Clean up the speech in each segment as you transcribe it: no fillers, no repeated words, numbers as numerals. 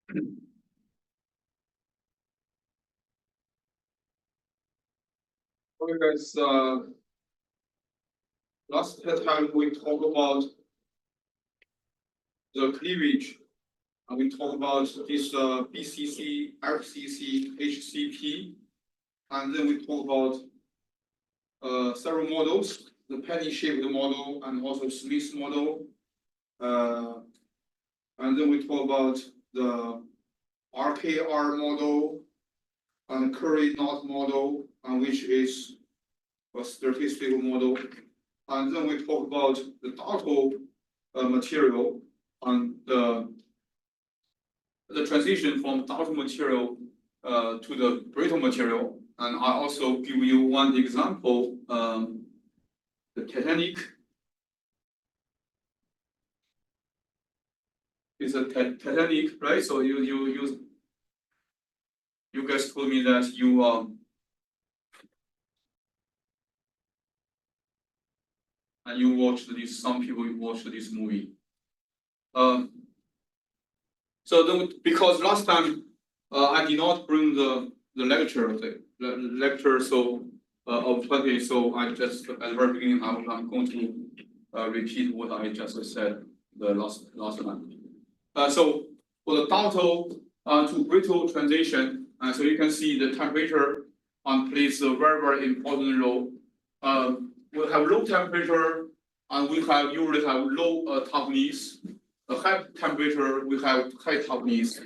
Okay, guys. Last time we talked about the cleavage, and we talked about this BCC, FCC, HCP, and then we talked about several models, the penny-shaped model and also Smith model. And then we talked about the RKR model and Curry knot model, which is a statistical model. And then we talk about the ductile material and the transition from ductile material to the brittle material. And I also give you one example, the Titanic. It's a Titanic, right? So you guys told me that you and you watched this. Some people watched this movie. So then, because last time I did not bring the lecture so of 20. So I just at the very beginning I'm going to repeat what I just said the last time. So for the ductile to brittle transition, so you can see the temperature plays a very important role. We have low temperature, and we usually have low toughness. A high temperature, we have high toughness.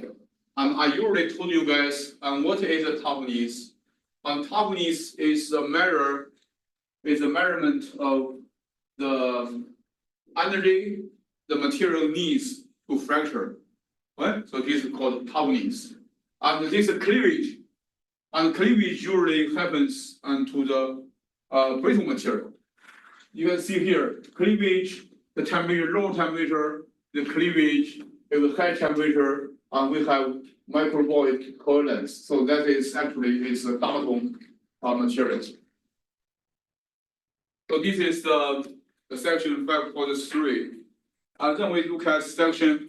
And I usually told you guys, what is the toughness? Toughness is a measurement of the energy the material needs to fracture. Right? So this is called toughness. And this is cleavage. And cleavage usually happens to the brittle material. You can see here, cleavage, the temperature, low temperature, the cleavage, with high temperature, and we have microvoid covalence. So that is actually it's a ductile material. So this is the section 5.3. And then we look at section.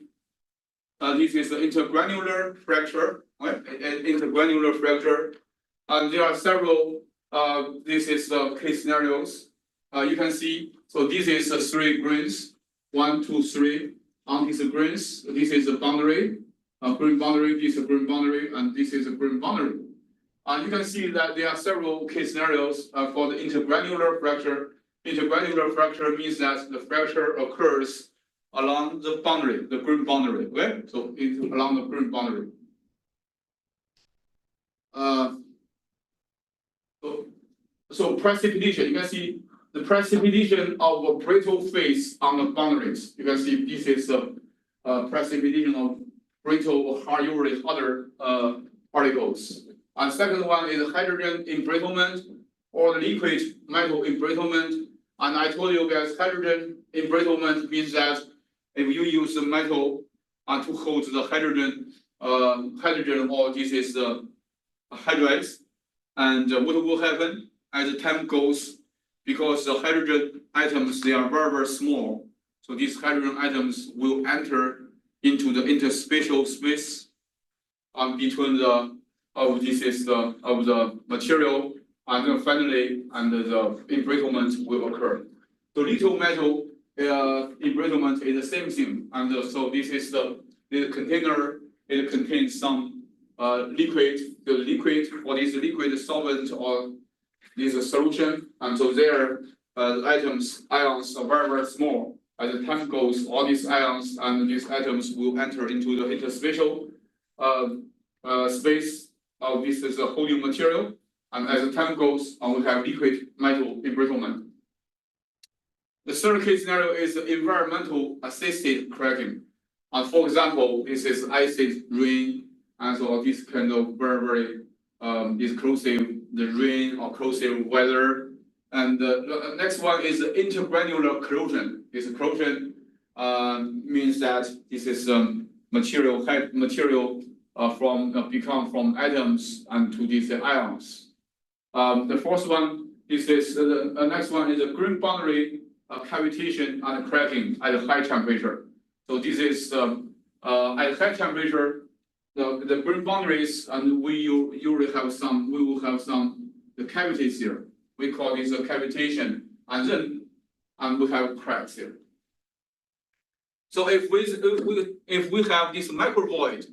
This is the intergranular fracture, right? Intergranular fracture, and there are several. This is the case scenarios. You can see. So this is the 3 grains, 1, 2, 3. On these grains, this is a boundary, green boundary. This is a green boundary, and this is a green boundary. And you can see that there are several case scenarios for the intergranular fracture. Intergranular fracture means that the fracture occurs along the boundary, the green boundary. Okay, so it's along the green boundary. So precipitation, you can see the precipitation of a brittle phase on the boundaries. You can see this is the precipitation of brittle or hard usually other particles. And second one is hydrogen embrittlement or the liquid metal embrittlement. And I told you guys hydrogen embrittlement means that if you use the metal to hold the hydrogen, or this is the hydrides, and what will happen as the time goes, because the hydrogen atoms, they are very small, so these hydrogen atoms will enter into the interspatial space between the material, and then finally the embrittlement will occur. So little metal embrittlement is the same thing, and so this is the container. It contains some liquid. The liquid or this liquid solvent or this solution, and so there the ions are very small. As the time goes, all these ions and these atoms will enter into the interspatial space of this is a holding material, and as the time goes, we have liquid metal embrittlement. The third case scenario is environmental assisted cracking. For example, this is acid rain, and so this kind of very exclusive the rain or corrosive weather. And the next one is intergranular corrosion. This corrosion means that this is material become from atoms and to these ions. The fourth one is the next one is a green boundary cavitation and cracking at a high temperature. So this is at high temperature, the grain boundaries, and we usually have some. We will have some the cavities here. We call this a cavitation, and then we have cracks here. So if we have this microvoid,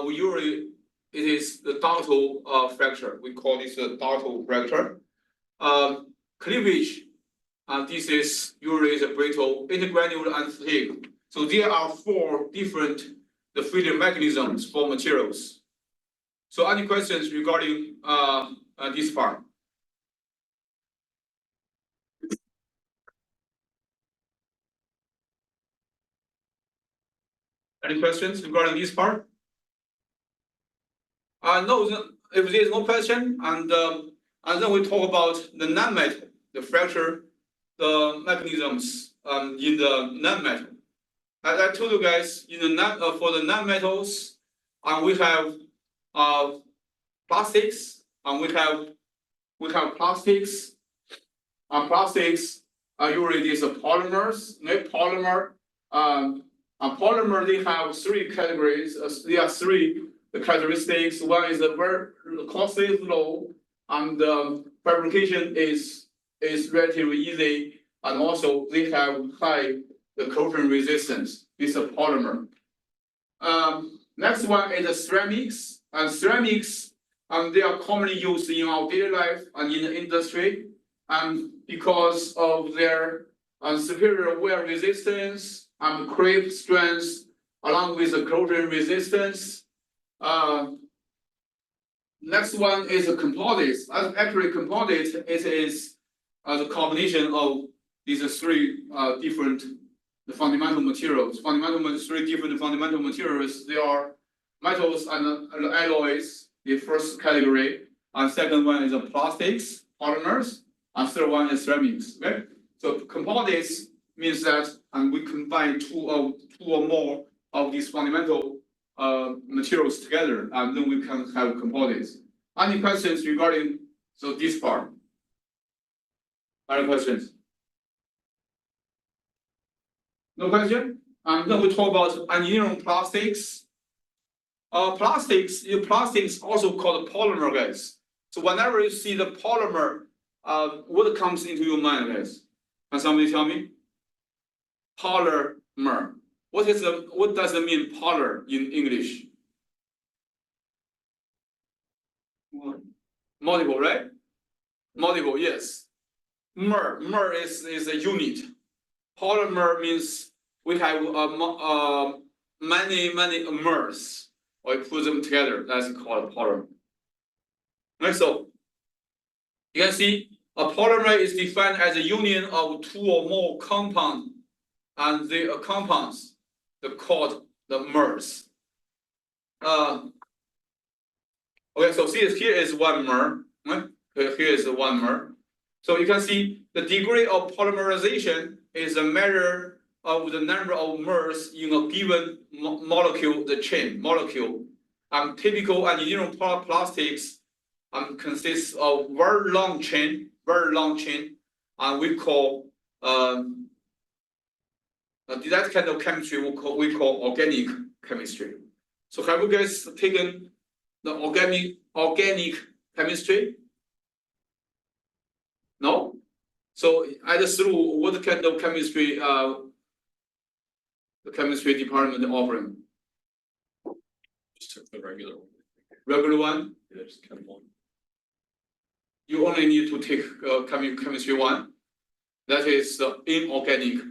we usually it is the Dartel fracture. We call this a Dartel fracture. Cleavage, this is usually the brittle, intergranular, and thick. So there are 4 different the failure mechanisms for materials. So any questions regarding this part? Any questions regarding this part? No, if there is no question, and then we talk about the non-metal, the fracture, the mechanisms in the non-metal. As I told you guys, in the for the non-metals, we have plastics, and we have plastics. Plastics are usually these polymers. Polymer, polymer, they have 3 categories. There are 3 characteristics. One is the cost is low, and fabrication is relatively easy, and also they have high the corrosion resistance. This is a polymer. Next one is the ceramics, and ceramics they are commonly used in our daily life and in the industry, and because of their superior wear resistance and creep strength, along with the corrosion resistance. Next one is the composites. Actually, composites it is the combination of these 3 different the fundamental materials. 3 different fundamental materials. They are metals and alloys. The first category, and second one is the plastics, polymers, and third one is ceramics. Okay, so composites means that we combine two or more of these fundamental materials together, and then we can have composites. Any questions regarding this part? Any questions? No question? Then we talk about engineering plastics. Plastics also called polymer, guys. So whenever you see the polymer, what comes into your mind, guys? Can somebody tell me? Polymer. What does it mean, polar in English? Multiple, right? Multiple, yes. Mer is a unit. Polymer means we have many mers. Or put them together, that's called a polymer. Right, so you can see a polymer is defined as a union of 2 or more compounds, and the compounds are called the mers. Okay, so here is 1 mer, right? Here is 1 mer. So you can see the degree of polymerization is a measure of the number of mers in a given molecule, the chain molecule. Typical engineering plastics consists of very long chain, and we call that kind of chemistry we call organic chemistry. So have you guys taken the organic chemistry? No? So either through what kind of chemistry the chemistry department offering? Just took the regular one. Regular one? Yeah, just Chem 1. You only need to take chemistry 1. That is inorganic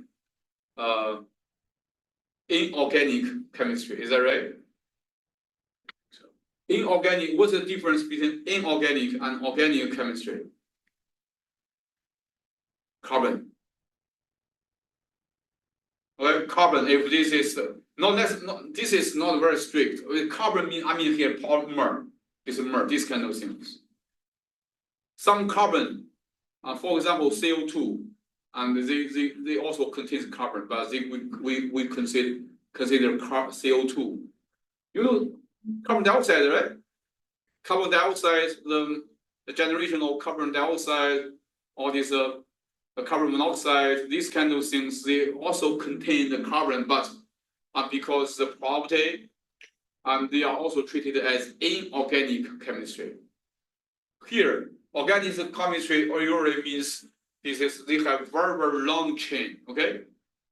chemistry. Is that right? So inorganic. What's the difference between inorganic and organic chemistry? Carbon. Okay, carbon. If this is this is not very strict. Carbon mean here polymer. It's mer. This kind of things. Some carbon, for example, CO2, and they also contain carbon, but we consider CO2. You know, carbon dioxide, right? Carbon dioxide, the generation of carbon dioxide, or this carbon monoxide, these kind of things, they also contain the carbon, but because the property and they are also treated as inorganic chemistry. Here, organic chemistry usually means they have very long chain, okay?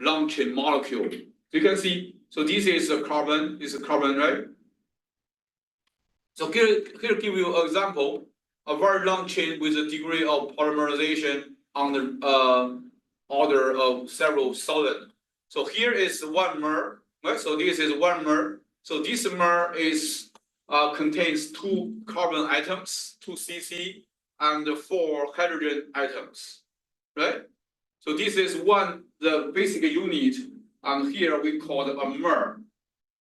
Long chain molecule. So you can see, so this is a carbon, right? So here give you an example, a very long chain with a degree of polymerization on the order of several thousand. So here is 1 mol, right? So this is 1 mol. So this mol is contains 2 carbon atoms, 2 CC, and 4 hydrogen atoms, right? So this is the basic unit, and here we call it a mol.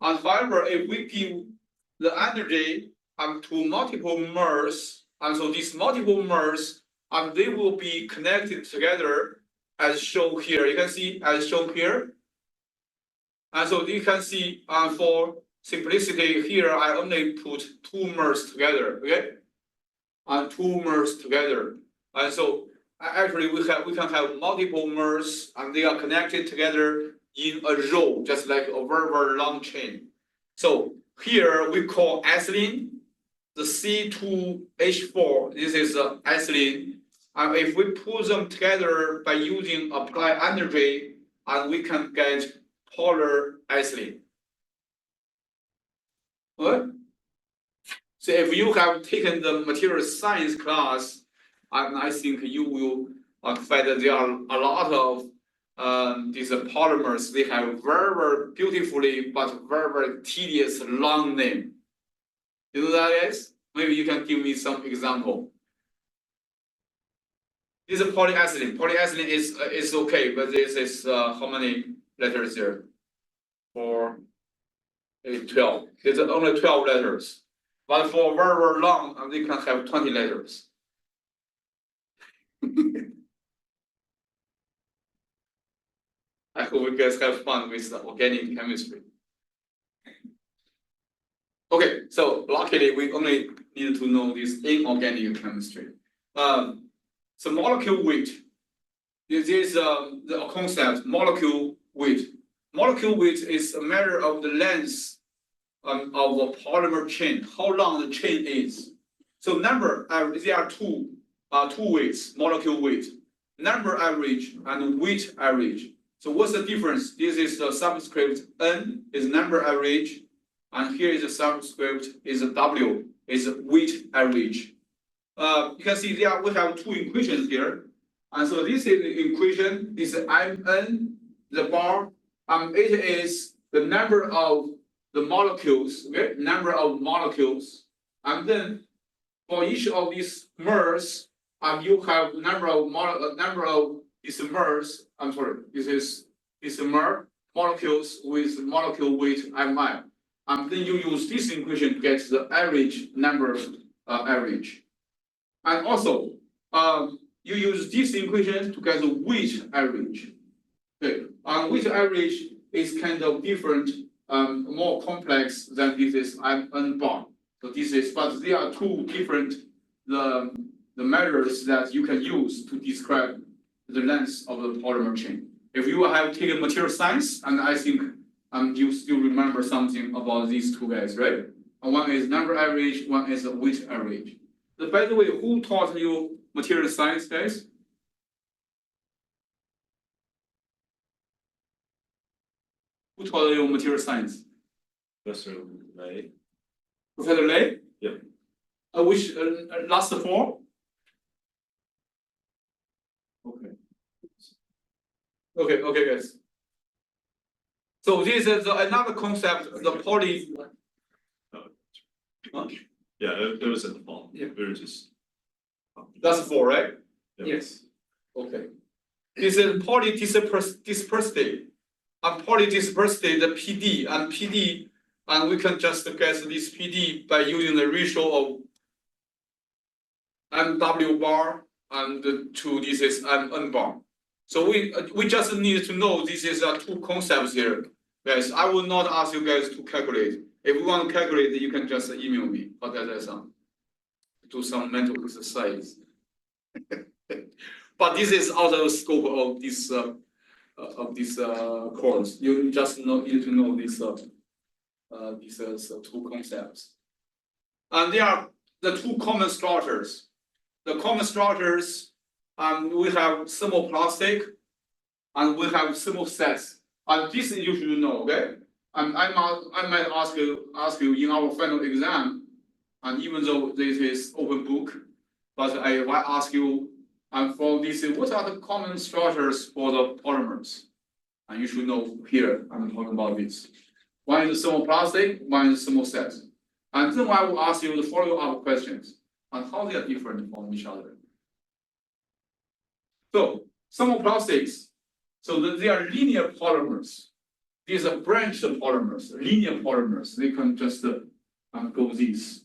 And however, if we give the energy to multiple moles, and so these multiple moles, and they will be connected together as shown here. You can see as shown here. And so you can see for simplicity here, I only put 2 moles together, okay? And 2 moles together. And so actually we can have multiple moles and they are connected together in a row, just like a very long chain. So here we call ethylene, the C2H4, this is ethylene. And if we put them together by using applied energy, and we can get polar ethylene. What? So if you have taken the material science class, and I think you will find that there are a lot of these polymers. They have very beautifully but very tedious long name. You know that, guys? Maybe you can give me some example. This is polyethylene. Polyethylene is okay, but this is how many letters here? 4, 8, 12. It's only 12 letters. But for very long, they can have 20 letters. I hope you guys have fun with the organic chemistry. Okay, so luckily we only need to know this inorganic chemistry. So molecule weight. This is the concept, molecule weight. Molecule weight is a measure of the length of a polymer chain, how long the chain is. So number, there are two weights, molecule weight. Number average and weight average. So what's the difference? This is the subscript N is number average, and here is the subscript is a W, is weight average. You can see there we have 2 equations here. And so this is the equation, is Mn, the bar, and it is the number of the molecules, okay? Number of molecules. And then for each of these moles, you have number of these moles, I'm sorry, this is molecules with molecule weight Mi. And then you use this equation to get the average number average. And also, you use this equation to get the weight average. Okay, weight average is kind of different, more complex than this is N bar. So this is, but there are 2 different the measures that you can use to describe the length of the polymer chain. If you have taken material science, and I think you still remember something about these 2 guys, right? One is number average, one is the weight average. So by the way, who taught you material science, guys? Who taught you material science? Professor Lei. Professor Lei? Yep. Which last 4? Okay, guys. So this is another concept, the poly. Huh? Yeah, it was in the fall. Yeah. We were just. That's 4, right? Yep. Yes. Okay. This is polydispersity. And polydispersity, the PD, and we can just guess this PD by using the ratio of MW bar and to this is N bar. So we just need to know this is 2 concepts here, guys. I will not ask you guys to calculate. If you want to calculate, you can just email me. But that's do some mental exercise. But this is out of the scope of this course. You just need to know this these two concepts. And there are the two common structures. The common structures, we have thermoplastic and we have thermosets. And this you should know, okay? And I might ask you in our final exam, and even though this is open book, but I might ask you, and for this, what are the common structures for the polymers? And you should know here, I'm talking about this. One is thermoplastic, one is thermoset. And then I will ask you the follow-up questions on how they are different from each other. So thermoplastics, so they are linear polymers. These are branched polymers, linear polymers. They can just go this,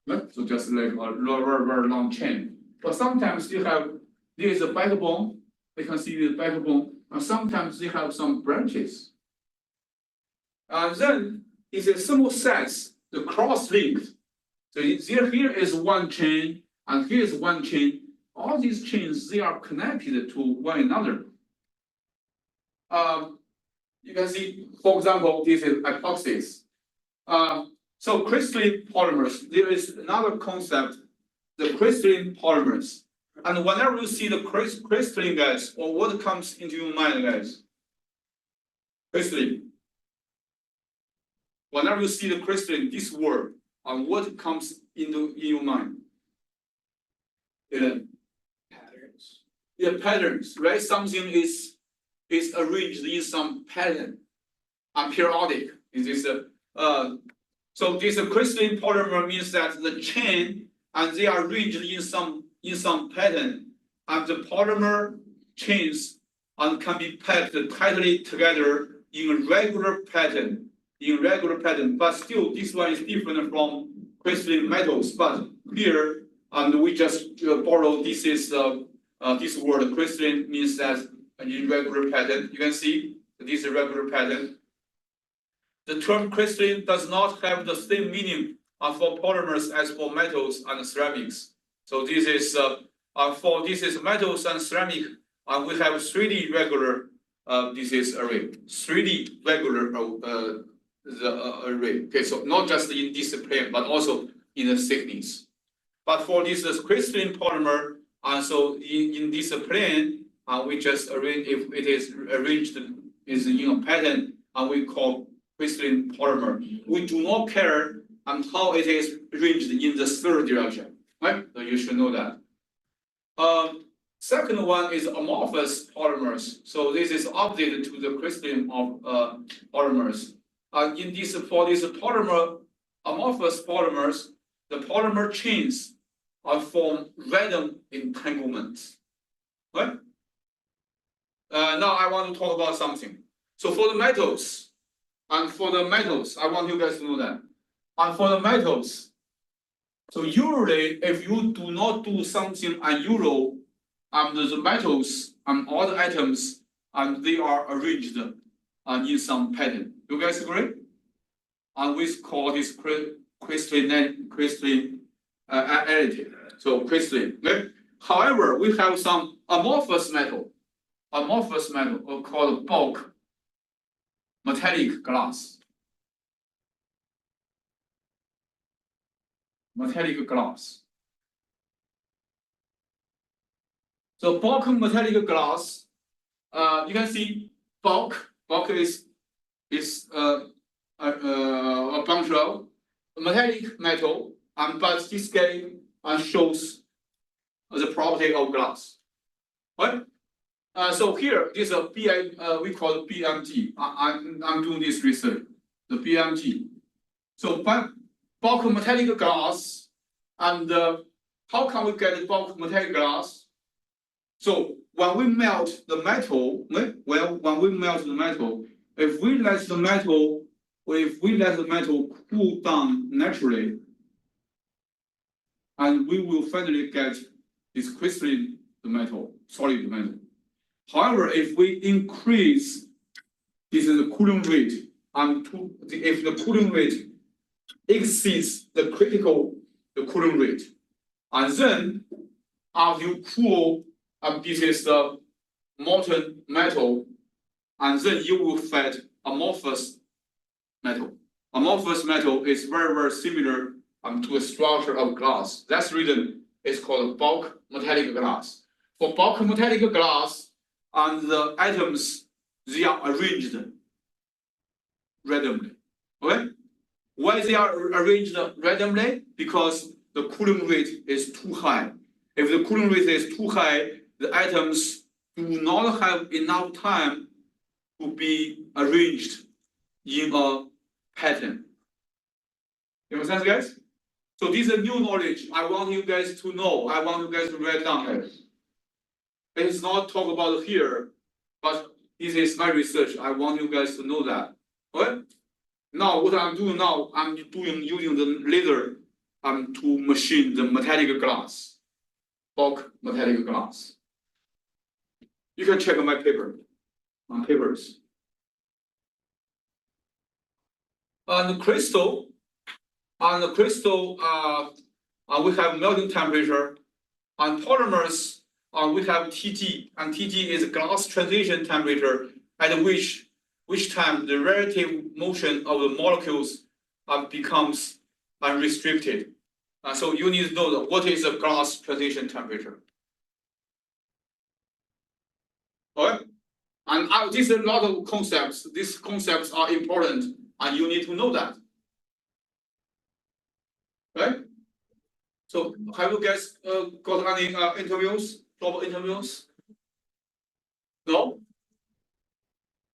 right? So just like a very long chain. But sometimes there is a backbone. We can see the backbone, and sometimes they have some branches. And then it's a thermosets, the cross-linked. So here is one chain, and here is one chain. All these chains, they are connected to one another. You can see, for example, this is epoxies. So crystalline polymers, there is another concept, the crystalline polymers. And whenever you see the crystalline, guys, or what comes into your mind, guys? Crystalline. Whenever you see the crystalline, this word, and what comes in your mind? Patterns. Yeah, patterns, right? Something is arranged in some pattern, and periodic. So this crystalline polymer means that the chain and they are arranged in some pattern, and the polymer chains and can be packed tightly together in a regular pattern. But still, this one is different from crystalline metals. But here, and we just borrow this word crystalline means that in regular pattern. You can see this is a regular pattern. The term crystalline does not have the same meaning for polymers as for metals and ceramics. So this is metals and ceramic. We have 3D regular. This is array. 3D regular array. Okay, so not just in this plane, but also in the thickness. But for this crystalline polymer, and so in this plane. We just arrange if it is arranged is in a pattern, and we call crystalline polymer. We do not care on how it is arranged in the third direction, right? So you should know that. Second one is amorphous polymers. So this is opposite to the crystalline polymers. For these amorphous polymers, the polymer chains form random entanglements, right? Now I want to talk about something. So for the metals, I want you guys to know that. And for the metals, so usually if you do not do something unusual, the metals and all the atoms, and they are arranged in some pattern. You guys agree? And we call this crystallinity. So crystalline. Okay? However, we have some amorphous metal called bulk metallic glass. So bulk metallic glass, you can see bulk is a bunch of metallic metal, but this guy shows the property of glass, right? So here, this is we call it BMG. I'm doing this research, the BMG. So bulk metallic glass, and how can we get bulk metallic glass? So when we melt the metal, if we let the metal cool down naturally, and we will finally get this crystalline solid metal. However, if we increase the cooling rate, and if the cooling rate exceeds the critical cooling rate, and then after you cool, this is the molten metal, and then you will find amorphous metal. amorphous metal is very similar to the structure of glass. That's the reason it's called bulk metallic glass. For bulk metallic glass, and the atoms they are arranged randomly. Okay? Why they are arranged randomly? Because the Coulomb rate is too high. If the Coulomb rate is too high, the atoms do not have enough time to be arranged in a pattern. You understand, guys? So this is new knowledge. I want you guys to know. I want you guys to write down it. It's not talk about here, but this is my research. I want you guys to know that. Okay? Now what I'm doing now, I'm using the laser to machine the metallic glass, bulk metallic glass. You can check my paper, my papers. And crystal, we have melting temperature. On polymers, we have TT, and TT is glass transition temperature at which time the relative motion of the molecules becomes unrestricted. So you need to know what is the glass transition temperature. Okay? And this is a lot of concepts. These concepts are important, and you need to know that. Right? So have you guys got any interviews, job interviews? No?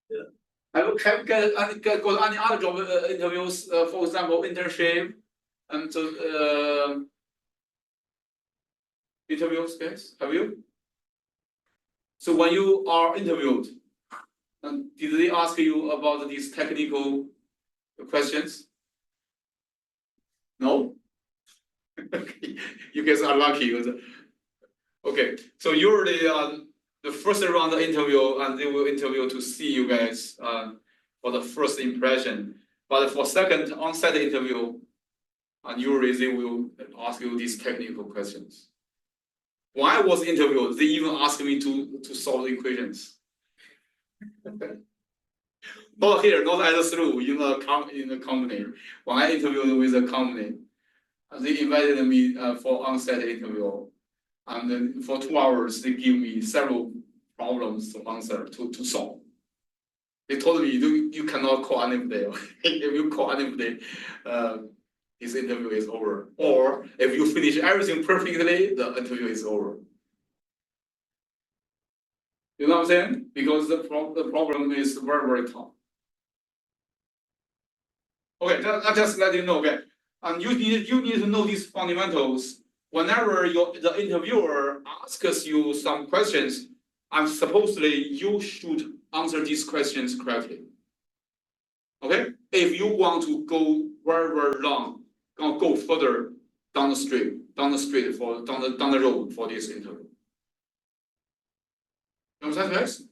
Yeah. Have you got any other job interviews, for example, internship and interviews, guys? Have you? So when you are interviewed, did they ask you about these technical questions? No? You guys are lucky. Okay, so usually the first round of interview, and they will interview to see you guys for the first impression. But for second on-site interview, and usually they will ask you these technical questions. When I was interviewed, they even asked me to solve the equations. Not here, not at through in the company. When I interviewed with the company, they invited me for on-site interview, and then for 2 hours they give me several problems to answer to solve. They told me you cannot call anybody. If you call anybody, this interview is over. Or if you finish everything perfectly, the interview is over. You know what I'm saying? Because the problem is very tough. Okay, I just let you know. Okay, and you need to know these fundamentals. Whenever the interviewer asks you some questions, and supposedly you should answer these questions correctly. Okay, if you want to go very long, go further down the road for this interview. You understand, guys?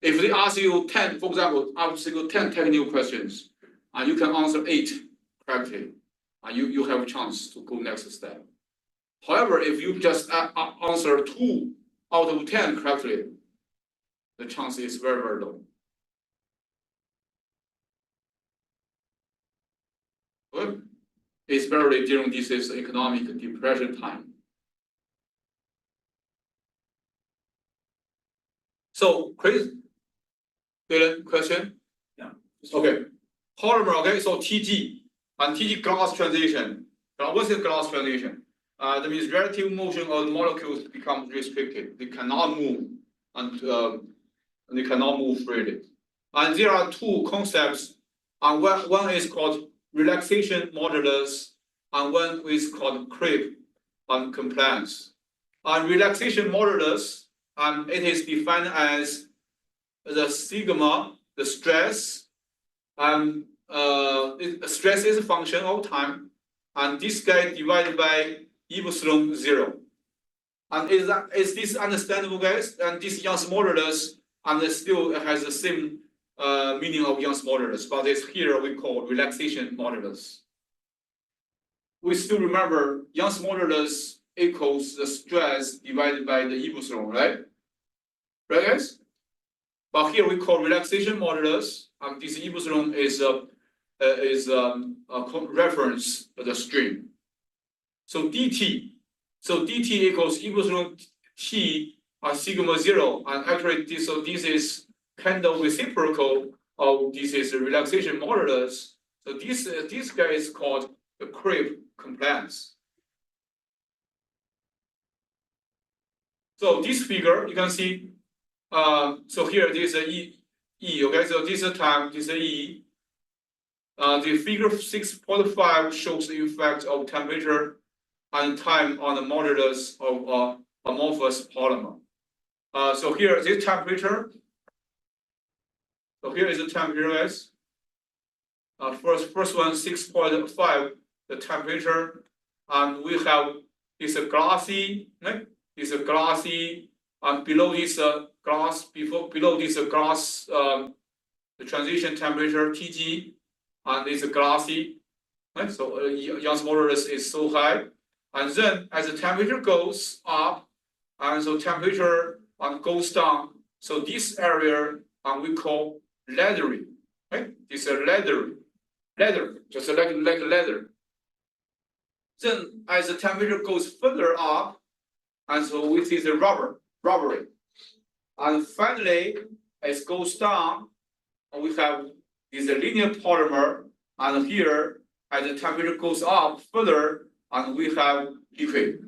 If they ask you 10, for example, ask you 10 technical questions, and you can answer 8 correctly, and you have a chance to go next step. However, if you just answer 2 out of 10 correctly, the chance is very low. Good. Especially during this economic depression time. So, Chris, Dylan, question? Yeah. Okay. Polymer, okay, so TG and TG glass transition. What's the glass transition? That means relative motion of the molecules becomes restricted. They cannot move, and they cannot move freely. And there are 2 concepts, and one is called relaxation modulus, and one is called creep and compliance. And relaxation modulus, it is defined as the sigma, the stress, stress is a function of time, and this guy divided by epsilon 0. And is this understandable, guys? And this Young's modulus, and it still has the same meaning of Young's modulus, but it's here we call relaxation modulus. We still remember Young's modulus equals the stress divided by the epsilon, right? Right, guys? But here we call relaxation modulus, and this epsilon is is reference the stream. So dt, equals epsilon t sigma 0, and actually this is kind of reciprocal of this is relaxation modulus. So this guy is called the creep compliance. So this figure you can see. So here this is E. Okay, so this is time. This is E. The figure 6.5 shows the effect of temperature and time on the modulus of amorphous polymer. So here this temperature. So here is the temperature is. First one 6.5 the temperature, and we have this glassy, right? This glassy, and below this glass, below this glass, the transition temperature Tg, and it's glassy, right? So Young's modulus is so high, and then as the temperature goes up, and so temperature goes down. So this area we call leathery, right? This is leather, just like leather. Then as the temperature goes further up, and so we see the rubbery. And finally, as it goes down, we have this linear polymer, and here as the temperature goes up further, and we have liquid.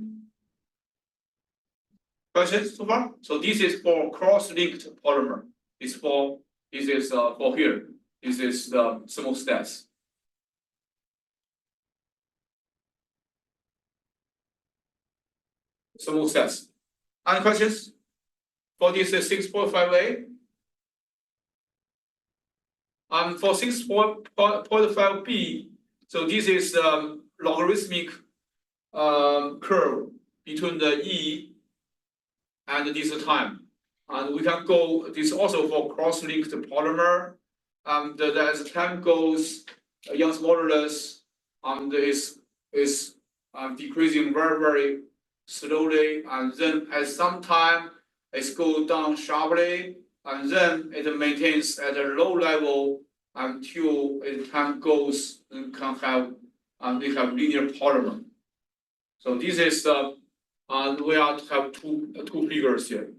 Questions so far? So this is for cross-linked polymer. This is for here. This is the thermostats. Thermostats. Any questions for this 6.5a? For 6.5b, so this is logarithmic curve between the E and this time. And we can go this also for cross-linked polymer. As time goes, Young's modulus is decreasing very slowly, and then at some time it goes down sharply, and then it maintains at a low level until as time goes and we have linear polymer. So this is we have two figures here.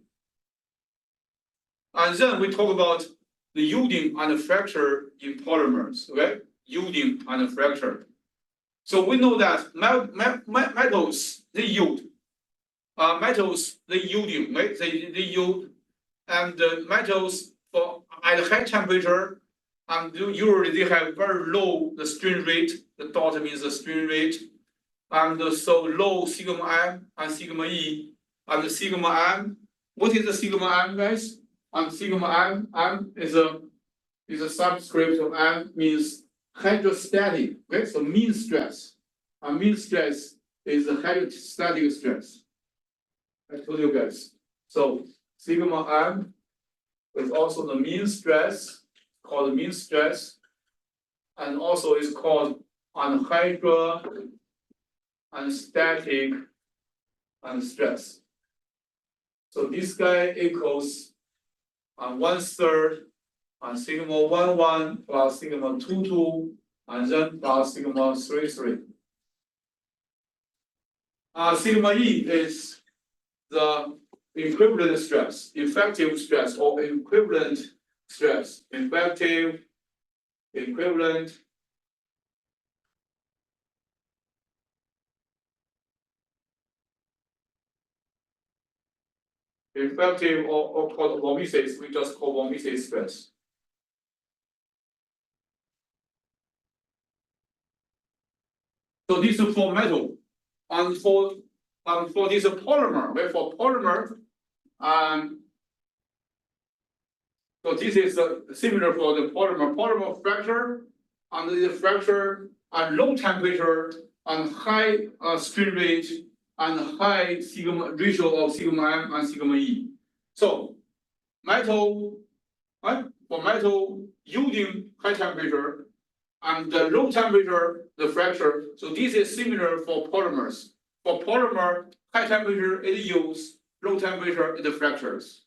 And then we talk about the yielding and fracture in polymers, okay? Yielding and fracture. So we know that metals, they yield. Metals, they yielding, right? They yield. And the metals at high temperature, usually they have very low the strain rate. The dot means the strain rate. And so low sigma m and sigma e. And the sigma m, what is the sigma m, guys? And sigma m is a subscript of m, means hydrostatic. Okay, so mean stress. And mean stress is the hydrostatic stress. I told you guys. So sigma m is also the mean stress, called mean stress, and also is called anhydro and static and stress. So this guy equals 1/3 sigma 11 plus sigma 22 and then plus sigma 33. Sigma E is the equivalent stress, effective stress, or equivalent stress, effective, equivalent. Effective or called von Mises, we just call von Mises stress. So this is for metal, and for this polymer, right? For polymer, so this is similar for the polymer fracture, and the fracture at low temperature and high strain rate and high sigma ratio of sigma m and sigma e. So metal, right? For metal yielding high temperature and the low temperature the fracture. So this is similar for polymers. For polymer, high temperature it yields, low temperature it fractures.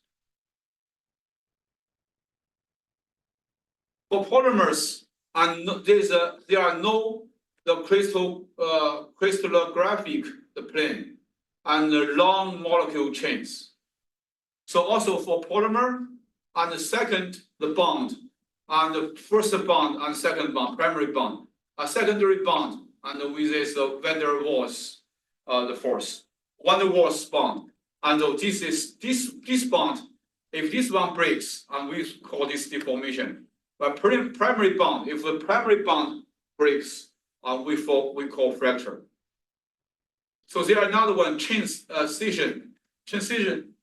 For polymers, and there are no the crystallographic plane and the long molecule chains. So also for polymer, and the second the bond, and the first bond and second bond, primary bond, a secondary bond, and with this van der Waals the force, van der Waals bond, and this bond. If this one breaks, and we call this deformation. But primary bond, if the primary bond breaks, we call fracture. So there are another one, chain scission. Chain scission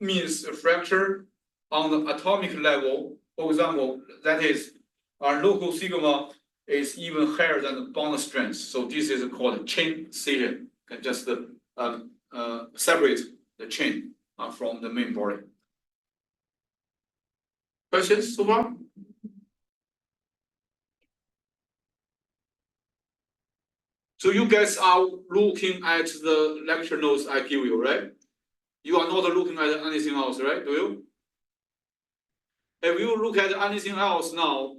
means a fracture on the atomic level. For example, that is our local sigma is even higher than the bond strength. So this is called chain scission. You can just separate the chain from the main body. Questions so far? So you guys are looking at the lecture notes I give you, right? You are not looking at anything else, right? Do you? If you look at anything else now,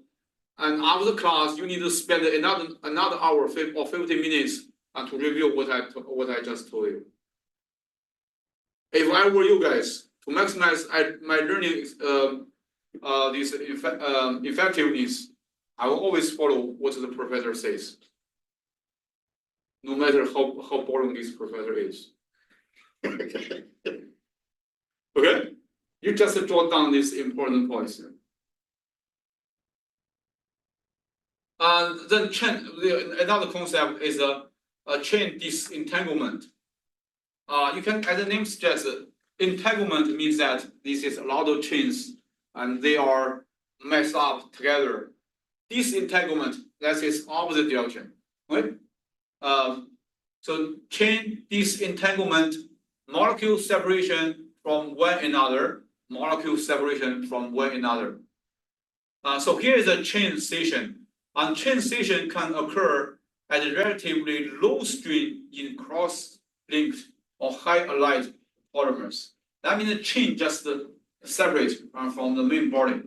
and after the class, you need to spend another hour or 50 minutes to review what I just told you. If I were you guys, to maximize my learning this effectiveness, I will always follow what the professor says, no matter how boring this professor is. Okay, you just jot down these important points. And then another concept is a chain disentanglement. You can, as the name suggests, entanglement means that this is a lot of chains and they are messed up together. Disentanglement, that is opposite direction, right? So chain disentanglement, molecule separation from one another, molecule separation from one another. So here is a chain scission, and chain scission can occur at a relatively low strain in cross-linked or high-allied polymers. That means the chain just separate from the main body.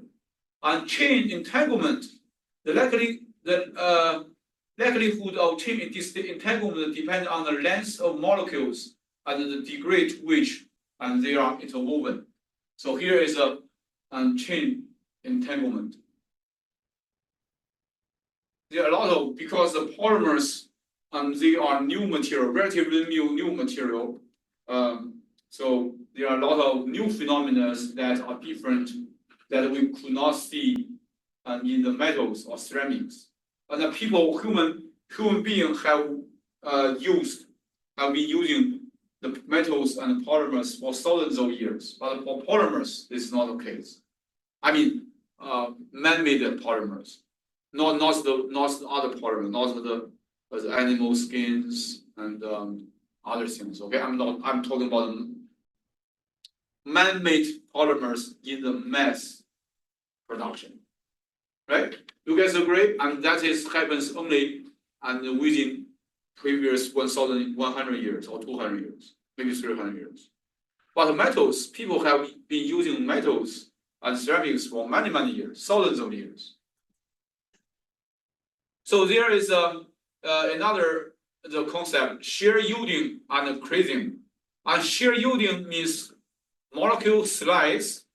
And chain entanglement, the likelihood of chain entanglement depends on the length of molecules and the degree to which they are interwoven. So here is a chain entanglement. There are a lot of, because the polymers they are new material, relatively new material. So there are a lot of new phenomena that are different that we could not see in the metals or ceramics. And the human beings have been using the metals and polymers for thousands of years. But for polymers, this is not the case. I mean, man-made polymers, not the other polymers, not the animal skins and other things. Okay, I'm talking about man-made polymers in the mass production, right? You guys agree? And that happens only within previous 1,100 years or 200 years, maybe 300 years. But metals, people have been using metals and ceramics for many years, thousands of years. So there is another concept, shear yielding and creasing. And shear yielding means molecule slides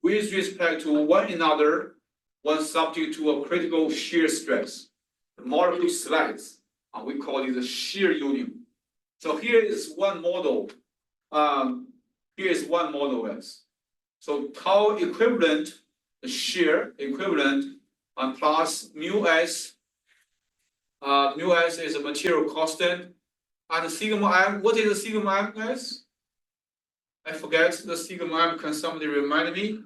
with respect to one another when subject to a critical shear stress. The molecule slides, and we call it the shear yielding. So here is one model. Here is one model S. So tau equivalent, the shear equivalent, and plus mu s. Mu s is a material constant, and sigma m. What is the sigma m, guys? I forget the sigma m. Can somebody remind me?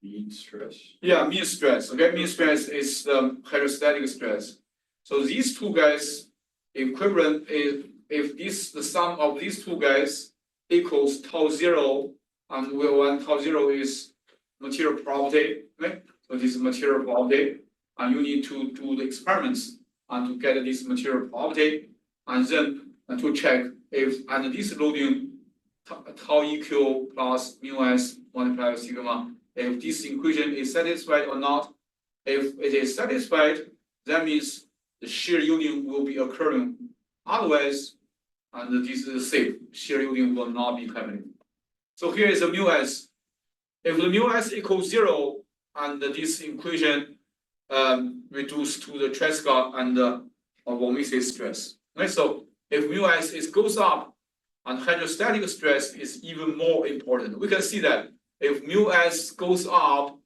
Mean stress. Yeah, mean stress. Okay, mean stress is the hydrostatic stress. So these two guys equivalent if the sum of these two guys equals tau zero, and when tau zero is material property, right? So this is material property, and you need to do the experiments and to get this material property, and then to check if under this loading tau eq plus mu s multiplied by sigma, if this equation is satisfied or not. If it is satisfied, that means the shear yielding will be occurring. Otherwise, and this is safe, shear yielding will not be happening. So here is a mu s. If the mu s equals 0, and this equation reduced to the Tresca and von Mises stress. Right? So if mu s goes up, and hydrostatic stress is even more important. We can see that if mu s goes up,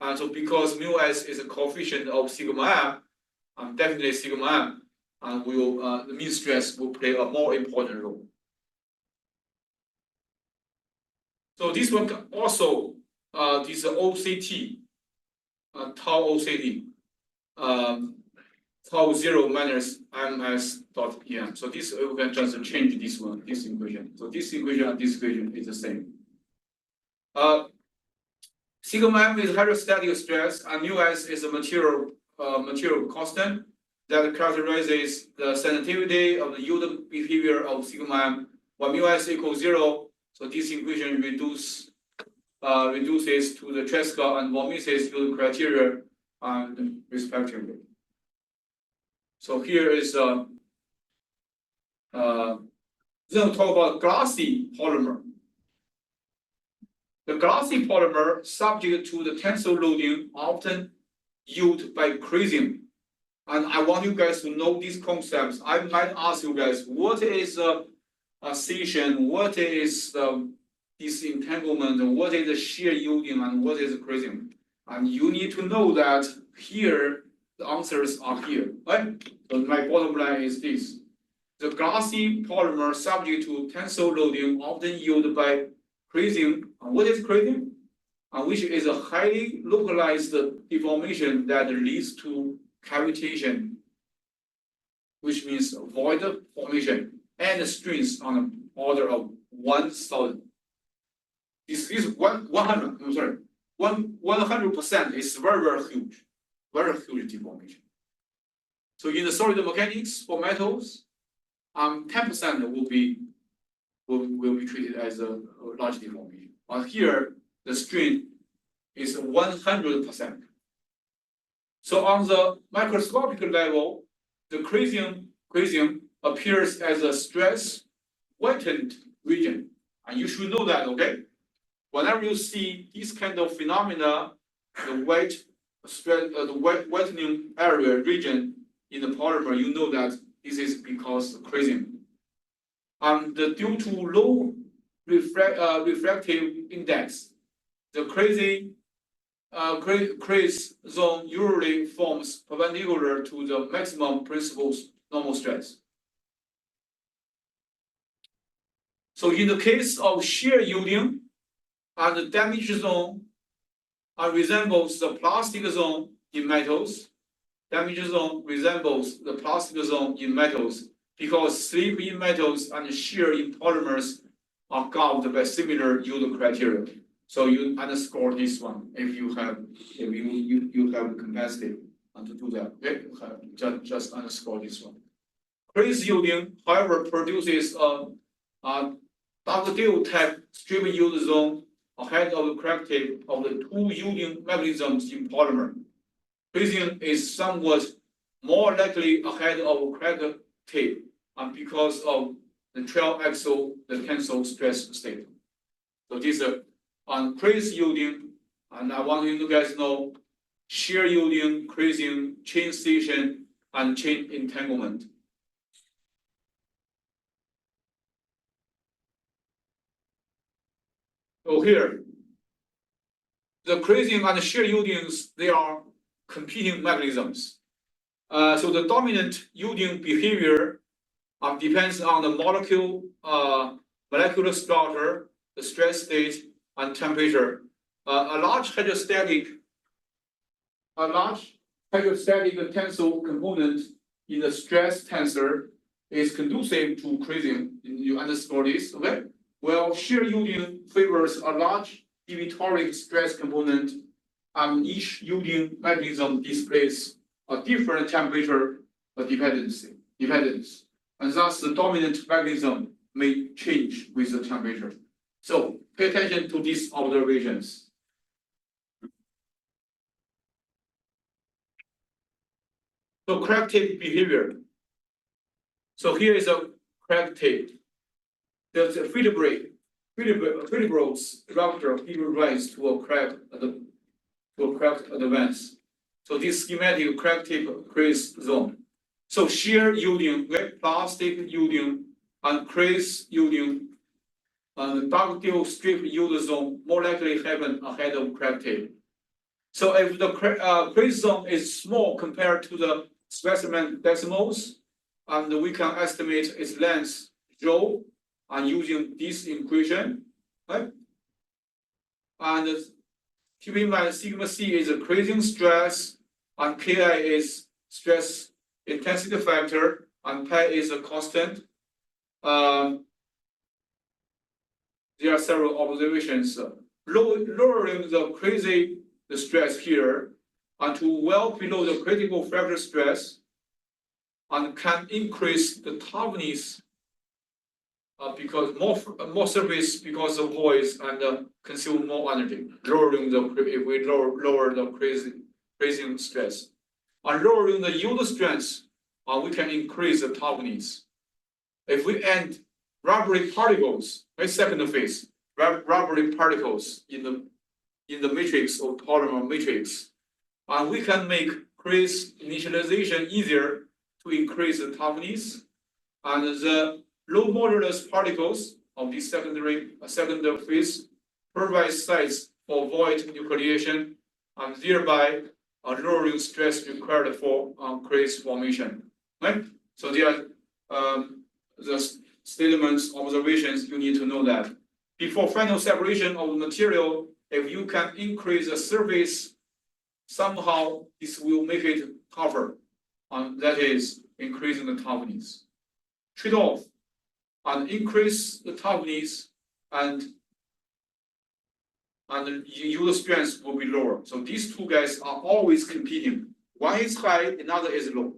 and so because mu s is a coefficient of sigma m, definitely sigma m, and will the mean stress will play a more important role. So this one also this OCT, tau OCT, tau 0 minus ms dot em. So this we can just change this one, this equation. So this equation and this equation is the same. Sigma m is hydrostatic stress, and mu s is a material constant that characterizes the sensitivity of the yield behavior of sigma m. When mu s equals 0, so this equation reduces to the Tresca and von Mises yield criteria, respectively. So here is then we'll talk about glassy polymer. The glassy polymer subject to the tensile loading often yield by crazium. And I want you guys to know these concepts. I might ask you guys, what is a scission, what is disentanglement, what is the shear yielding, and what is crazium? And you need to know that here, the answers are here, right? So my bottom line is this. The glassy polymer subject to tensile loading often yield by crazium. And what is crazium? Which is a highly localized deformation that leads to cavitation, which means void formation and strings on the order of 1,000. This is 100%. I'm sorry, 100% is very huge deformation. So in the solid mechanics for metals, 10% will be treated as a large deformation. But here the strain is 100%. So on the microscopic level, the crazium appears as a stress whitened region, and you should know that. Okay, whenever you see this kind of phenomena, the whitening area region in the polymer, you know that this is because of crazium. And due to low refractive index, the craze zone usually forms perpendicular to the maximum principal normal stress. So in the case of shear yielding, and the damage zone resembles the plastic zone in metals. Damage zone resembles the plastic zone in metals because slip in metals and shear in polymers are governed by similar yield criteria. So you underscore this one if you have capacity to do that. Okay, just underscore this one. Craze yielding, however, produces a Dugdale type strip yield zone ahead of the crack tip of the two yielding mechanisms in polymer. Crazing is somewhat more likely ahead of crack tip, and because of the 12-axial tensile stress state. So this is on craze yielding, and I want you to guys know shear yielding, crazing, chain scission, and chain entanglement. So here, the crazing and shear yieldings, they are competing mechanisms. So the dominant yielding behavior depends on the molecular structure, the stress state, and temperature. A large hydrostatic tensile component in the stress tensor is conducive to crazing. You underscore this, okay? Well, shear yielding favors a large deviatoric stress component, and each yielding mechanism displays a different temperature dependence, and thus the dominant mechanism may change with the temperature. So pay attention to these observations. So crack tip behavior. So here is a crack tip. There's a fibrous rupture give rise to a crack advance. So this schematic crack tip crease zone. So shear yielding, plastic yielding, and crease yielding, and ductile strip yield zone more likely happen ahead of crack tip. So if the crease zone is small compared to the specimen decimals, and we can estimate its length rho, and using this equation, right? And keep in mind, sigma c is a creasing stress, and ki is stress intensity factor, and pi is a constant. There are several observations. Lowering the stress here and to well below the critical fracture stress, and can increase the toughness because more surface because of voids and consume more energy. If we lower the creasing stress, and lowering the yield strength, we can increase the toughness. If we add rubbery particles, second phase, rubbery particles in the matrix or polymer matrix, and we can make crease initialization easier to increase the toughness, and the low modulus particles of this second phase provide sites for void nucleation, and thereby lowering stress required for crease formation. Right? So there are the statements, observations you need to know that. Before final separation of the material, if you can increase the surface, somehow this will make it tougher. That is increasing the toughness. Trade-off and increase the toughness and yield strength will be lower. So these two guys are always competing. One is high, another is low.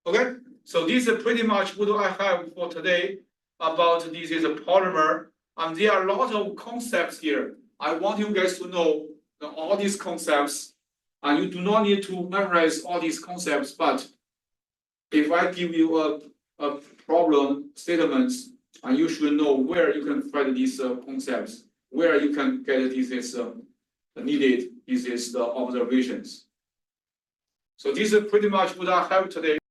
Okay, so this is pretty much what I have for today about this is a polymer, and there are a lot of concepts here. I want you guys to know all these concepts, and you do not need to memorize all these concepts, but if I give you a problem statements, and you should know where you can find these concepts, where you can get these needed, these the observations. So this is pretty much what I have today.